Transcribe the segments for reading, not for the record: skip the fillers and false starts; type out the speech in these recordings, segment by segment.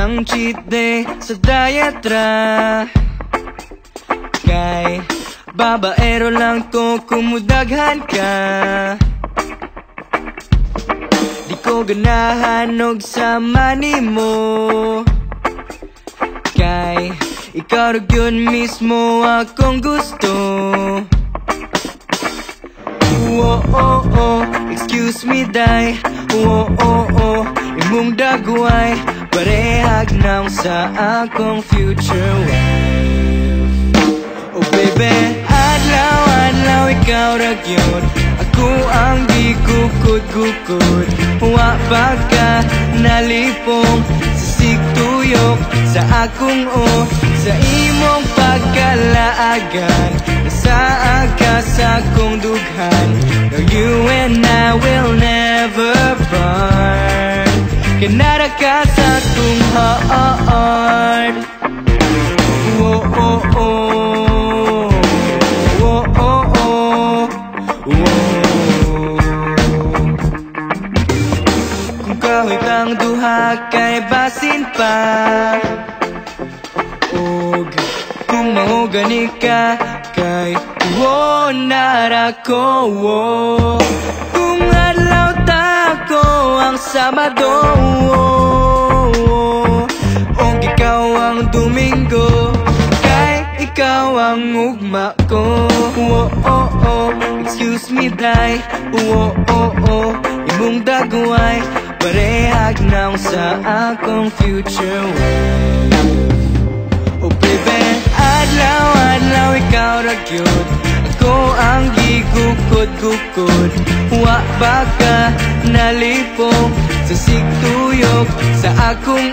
ng cheat day sa diet ra. Kay babaero lang to kumudaghan ka. Di ko ganahan og sama nimo. Kay ikaw rin yun mismo akong gusto. Oh, oh, oh, excuse me, day. Oh, oh, oh, imong dagway parehag naw sa akong future wife. Oh baby, adlaw-adlaw ikaw ra gyud ako ang gikukod-gukod. Wa pa ka nalipong sa sigtuyok sa akong sa imong pagkalaagan. Nasaa ka sa akong dughan. No, you and I will never part. Kanara ka sa akong heart. Oh, oh, oh. Oh, oh, oh. Oh. Kung kahit ang duha kay basin pa, og kung mahugani ka kay nara ko. Kung adlaw ta ko ang Sabado, og ikaw ang Domingo, kay ikaw ang ugma ko. Oh, oh, oh, excuse me, day. Oh, oh, oh, imong dagway parehag naw sa akong future wife. Oh baby, adlaw-adlaw ikaw ra gyud ako ang gigukod-gukod. Wa ba ka nalipong sa sigtuyok sa akong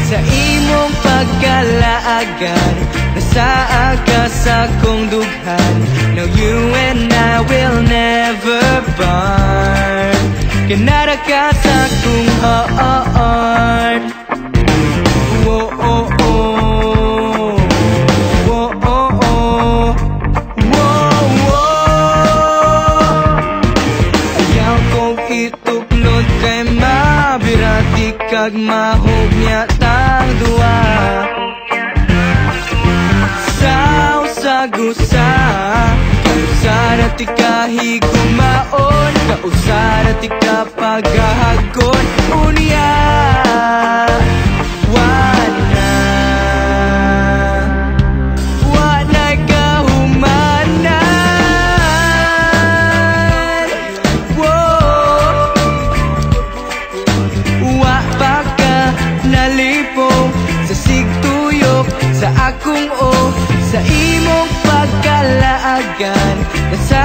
sa imong pagkalaagan. Nasaa ka sa akong dughan. Now you and I will never part. Kanara ka sa akong heart. Oh, oh, oh. Oh, oh, oh. Whoa, whoa. Ayaw kong ituklod kay mabirati kag mahugnya tang duwa. Sa usagusa kausara ti kahigumaon, kausara ti kapagahagon. Unya wanay kahumanan. Whoa. Wa pa ka nalipong sa sigtuyok sa akong sa imong pagkalaagan. Nasa